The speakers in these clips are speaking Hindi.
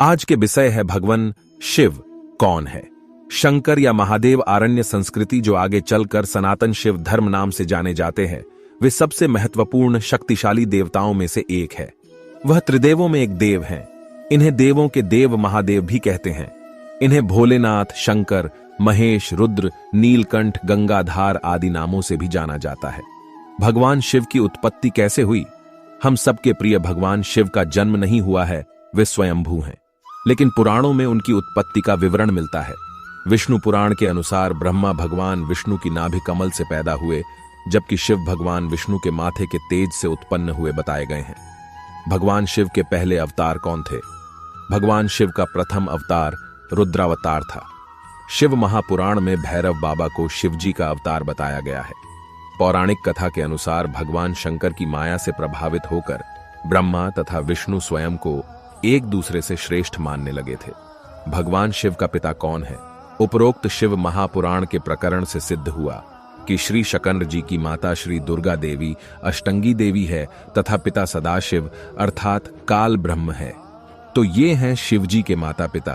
आज के विषय है भगवान शिव कौन है। शंकर या महादेव आरण्य संस्कृति जो आगे चलकर सनातन शिव धर्म नाम से जाने जाते हैं, वे सबसे महत्वपूर्ण शक्तिशाली देवताओं में से एक है। वह त्रिदेवों में एक देव हैं। इन्हें देवों के देव महादेव भी कहते हैं। इन्हें भोलेनाथ, शंकर, महेश, रुद्र, नीलकंठ, गंगाधार आदि नामों से भी जाना जाता है। भगवान शिव की उत्पत्ति कैसे हुई? हम सबके प्रिय भगवान शिव का जन्म नहीं हुआ है, वे स्वयंभू हैं। लेकिन पुराणों में उनकी उत्पत्ति का विवरण मिलता है। विष्णु पुराण के अनुसार ब्रह्मा भगवान विष्णु की नाभि कमल से पैदा हुए, जबकि शिव भगवान विष्णु के माथे के तेज से उत्पन्न हुए बताए गए हैं। भगवान शिव के पहले अवतार कौन थे? भगवान शिव का प्रथम अवतार रुद्रावतार था। शिव महापुराण में भैरव बाबा को शिवजी का अवतार बताया गया है। पौराणिक कथा के अनुसार भगवान शंकर की माया से प्रभावित होकर ब्रह्मा तथा विष्णु स्वयं को एक दूसरे से श्रेष्ठ मानने लगे थे। भगवान शिव का पिता कौन है? उपरोक्त शिव महापुराण के प्रकरण से सिद्ध हुआ कि श्री शकंर जी की माता श्री दुर्गा देवी अष्टंगी देवी है तथा पिता सदाशिव अर्थात काल ब्रह्म है। तो ये हैं शिवजी के माता पिता,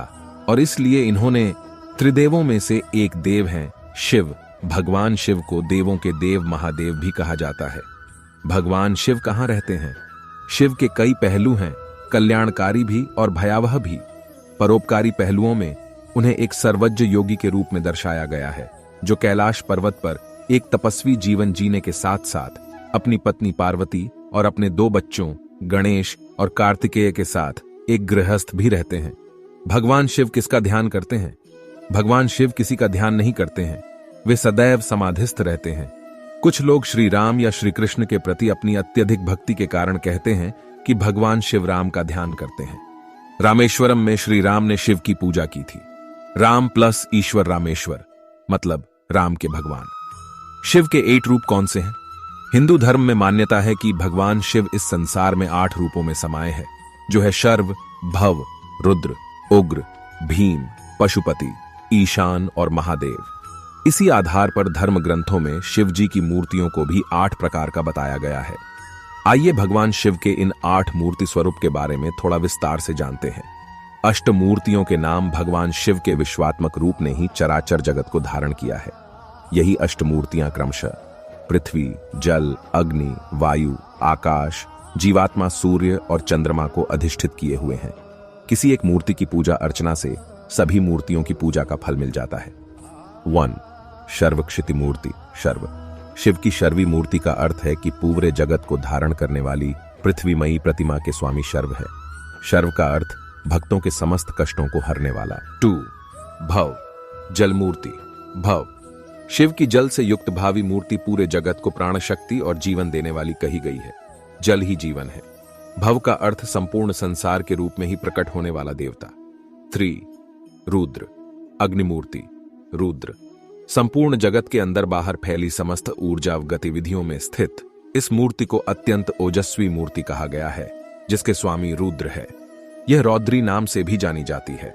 और इसलिए इन्होंने त्रिदेवों में से एक देव हैं शिव। भगवान शिव को देवों के देव महादेव भी कहा जाता है। भगवान शिव कहाँ रहते हैं? शिव के कई पहलू हैं, कल्याणकारी भी और भयावह भी। परोपकारी पहलुओं में उन्हें एक सर्वज्ञ योगी के रूप में दर्शाया गया है, जो कैलाश पर्वत पर एक तपस्वी जीवन जीने के साथ साथ अपनी पत्नी पार्वती और अपने 2 बच्चों गणेश और कार्तिकेय के साथ एक गृहस्थ भी रहते हैं। भगवान शिव किसका ध्यान करते हैं? भगवान शिव किसी का ध्यान नहीं करते हैं, वे सदैव समाधिस्थ रहते हैं। कुछ लोग श्री राम या श्री कृष्ण के प्रति अपनी अत्यधिक भक्ति के कारण कहते हैं कि भगवान शिव राम का ध्यान करते हैं। रामेश्वरम में श्री राम ने शिव की पूजा की थी। राम प्लस ईश्वर रामेश्वर, मतलब राम के भगवान। शिव के 8 रूप कौन से हैं? हिंदू धर्म में मान्यता है कि भगवान शिव इस संसार में 8 रूपों में समाये है, जो है शर्व, भव, रुद्र, उग्र, भीम, पशुपति, ईशान और महादेव। इसी आधार पर धर्म ग्रंथों में शिव जी की मूर्तियों को भी 8 प्रकार का बताया गया है। आइए भगवान शिव के इन 8 मूर्ति स्वरूप के बारे में थोड़ा विस्तार से जानते हैं। अष्टमूर्तियों के नाम भगवान शिव के विश्वात्मक रूप ने ही चराचर जगत को धारण किया है। यही अष्टमूर्तियां क्रमशः पृथ्वी, जल, अग्नि, वायु, आकाश, जीवात्मा सूर्य और चंद्रमा को अधिष्ठित किए हुए हैं। किसी एक मूर्ति की पूजा अर्चना से सभी मूर्तियों की पूजा का फल मिल जाता है। 1. शर्वक्षिति मूर्ति। शर्व शिव की शर्वी मूर्ति का अर्थ है कि पूरे जगत को धारण करने वाली पृथ्वीमयी प्रतिमा के स्वामी शर्व है। शर्व का अर्थ भक्तों के समस्त कष्टों को हरने वाला। 2. भव जल मूर्ति। भव शिव की जल से युक्त भावी मूर्ति पूरे जगत को प्राण शक्ति और जीवन देने वाली कही गई है। जल ही जीवन है। भव का अर्थ संपूर्ण संसार के रूप में ही प्रकट होने वाला देवता। 3. रुद्र अग्निमूर्ति। रुद्र संपूर्ण जगत के अंदर बाहर फैली समस्त ऊर्जा गतिविधियों में स्थित इस मूर्ति को अत्यंत ओजस्वी मूर्ति कहा गया है, जिसके स्वामी रुद्र है। यह रौद्री नाम से भी जानी जाती है।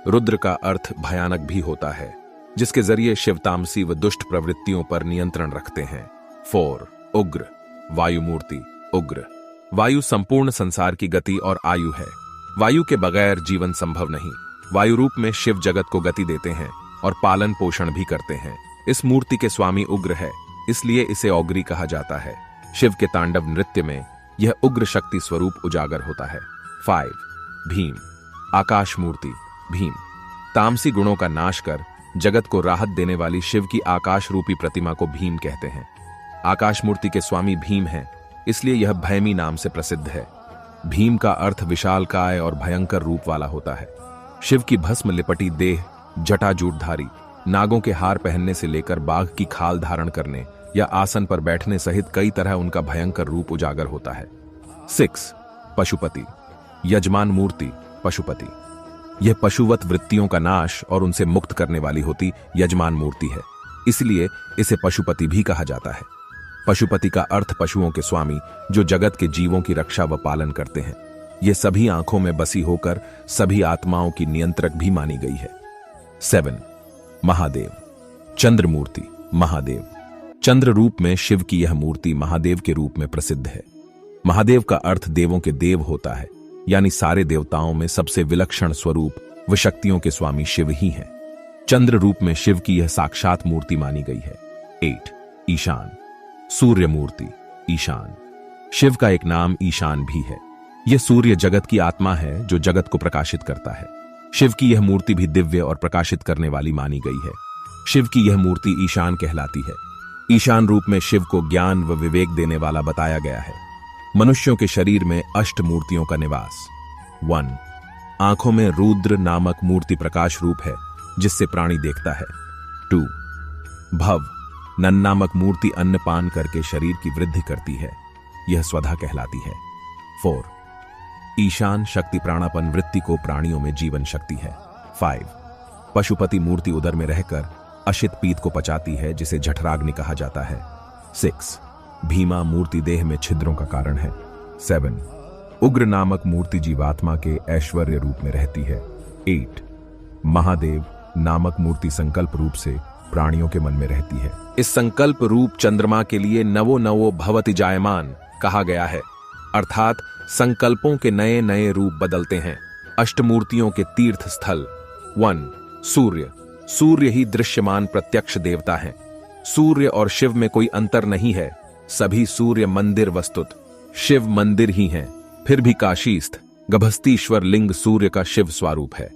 रुद्र का अर्थ भयानक भी होता है, जिसके जरिए शिव तामसी व दुष्ट प्रवृत्तियों पर नियंत्रण रखते हैं। 4. उग्र वायु मूर्ति। उग्र वायु संपूर्ण संसार की गति और आयु है। वायु के बगैर जीवन संभव नहीं। वायु रूप में शिव जगत को गति देते हैं और पालन पोषण भी करते हैं। इस मूर्ति के स्वामी उग्र है, इसलिए इसे औग्री कहा जाता है। शिव के तांडव नृत्य में यह उग्र शक्ति स्वरूप उजागर होता है। 5. भीम आकाश मूर्ति। भीम तामसी गुणों का नाश कर जगत को राहत देने वाली शिव की आकाश रूपी प्रतिमा को भीम कहते हैं। आकाश मूर्ति के स्वामी भीम हैं, इसलिए यह भैमी नाम से प्रसिद्ध है। भीम का अर्थ विशालकाय और भयंकर रूप वाला होता है। शिव की भस्म लिपटी देह, जटाजूटधारी, नागों के हार पहनने से लेकर बाघ की खाल धारण करने या आसन पर बैठने सहित कई तरह उनका भयंकर रूप उजागर होता है। 6. पशुपति यजमान मूर्ति। पशुपति यह पशुवत वृत्तियों का नाश और उनसे मुक्त करने वाली होती यजमान मूर्ति है, इसलिए इसे पशुपति भी कहा जाता है। पशुपति का अर्थ पशुओं के स्वामी, जो जगत के जीवों की रक्षा व पालन करते हैं। ये सभी आंखों में बसी होकर सभी आत्माओं की नियंत्रक भी मानी गई है। 7. महादेव चंद्र मूर्ति। महादेव चंद्र रूप में शिव की यह मूर्ति महादेव के रूप में प्रसिद्ध है। महादेव का अर्थ देवों के देव होता है। यानी सारे देवताओं में सबसे विलक्षण स्वरूप व शक्तियों के स्वामी शिव ही हैं। चंद्र रूप में शिव की यह साक्षात मूर्ति मानी गई है। 8 ईशान, सूर्य मूर्ति। ईशान शिव का एक नाम ईशान भी है। यह सूर्य जगत की आत्मा है जो जगत को प्रकाशित करता है। शिव की यह मूर्ति भी दिव्य और प्रकाशित करने वाली मानी गई है। शिव की यह मूर्ति ईशान कहलाती है। ईशान रूप में शिव को ज्ञान व विवेक देने वाला बताया गया है। मनुष्यों के शरीर में अष्ट मूर्तियों का निवास। 1 आंखों में रुद्र नामक मूर्ति प्रकाश रूप है जिससे प्राणी देखता है। 2 भव नन नामक मूर्ति अन्न पान करके शरीर की वृद्धि करती है, यह स्वधा कहलाती है। 4 ईशान शक्ति प्राणापन वृत्ति को प्राणियों में जीवन शक्ति है। 5 पशुपति मूर्ति उदर में रहकर अशित पीत को पचाती है जिसे जठराग्नि कहा जाता है। 6 भीमा मूर्ति देह में छिद्रों का कारण है। 7 उग्र नामक मूर्ति जीवात्मा के ऐश्वर्य रूप में रहती है। 8 महादेव नामक मूर्ति संकल्प रूप से प्राणियों के मन में रहती है। इस संकल्प रूप चंद्रमा के लिए नवो नवो भवति जायमान कहा गया है, अर्थात संकल्पों के नए नए रूप बदलते हैं। अष्टमूर्तियों के तीर्थ स्थल। 1 सूर्य, सूर्य ही दृश्यमान प्रत्यक्ष देवता है। सूर्य और शिव में कोई अंतर नहीं है, सभी सूर्य मंदिर वस्तुत शिव मंदिर ही हैं। फिर भी काशीस्थ गभस्तीश्वर लिंग सूर्य का शिव स्वरूप है।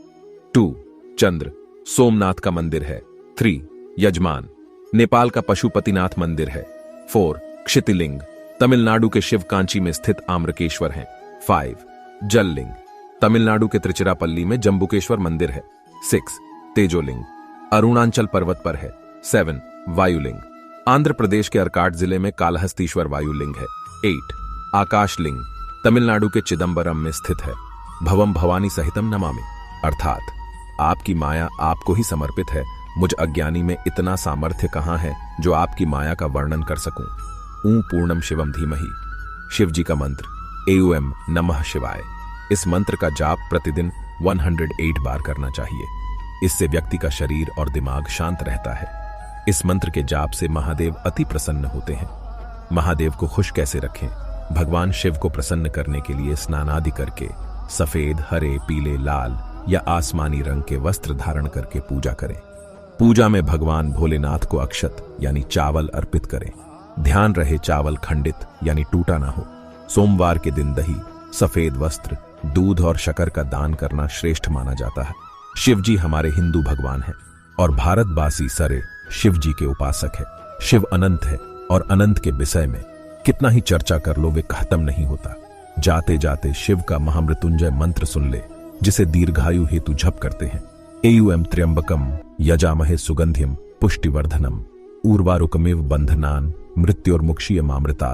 2 चंद्र सोमनाथ का मंदिर है। 3 यजमान नेपाल का पशुपतिनाथ मंदिर है। 4 क्षितिलिंग तमिलनाडु के शिव कांची में स्थित आम्रकेश्वर हैं। 5 जल लिंग तमिलनाडु के त्रिचिरापल्ली में जम्बुकेश्वर मंदिर है। 6 तेजोलिंग अरुणाचल पर्वत पर है। 7 वायुलिंग आंध्र प्रदेश के अर्काट जिले में कालहस्तीश्वर वायुलिंग है। 8 आकाशलिंग तमिलनाडु के चिदंबरम में स्थित है। भवम भवानी सहितम नमामि, अर्थात आपकी माया आपको ही समर्पित है। मुझ अज्ञानी में इतना सामर्थ्य कहां है जो आपकी माया का वर्णन कर सकूं। ऊं पूर्णम शिवम धीमहि। शिव जी का मंत्र एओम नमः शिवाय। इस मंत्र का जाप प्रतिदिन 108 बार करना चाहिए। इससे व्यक्ति का शरीर और दिमाग शांत रहता है। इस मंत्र के जाप से महादेव अति प्रसन्न होते हैं। महादेव को खुश कैसे रखें? भगवान शिव को प्रसन्न करने के लिए स्नान आदि करके सफेद, हरे, पीले, लाल या आसमानी रंग के वस्त्र धारण करके पूजा करें। पूजा में भगवान भोलेनाथ को अक्षत यानी चावल अर्पित करें। ध्यान रहे चावल खंडित यानी टूटा ना हो। सोमवार के दिन दही, सफेद वस्त्र, दूध और शक्कर का दान करना श्रेष्ठ माना जाता है। शिव जी हमारे हिंदू भगवान हैं और भारतवासी सारे शिव जी के उपासक है। शिव अनंत है और अनंत के विषय में कितना ही चर्चा कर लो वे खत्म नहीं होता। जाते जाते शिव का महामृत्युंजय मंत्र सुन ले जिसे दीर्घायु हेतु जप करते हैं। एयुएम त्र्यंबकम यजामहे सुगंधिम पुष्टिवर्धनम उर्वारुकमेव बंधनान मृत्योर्मुक्षीयमामृता।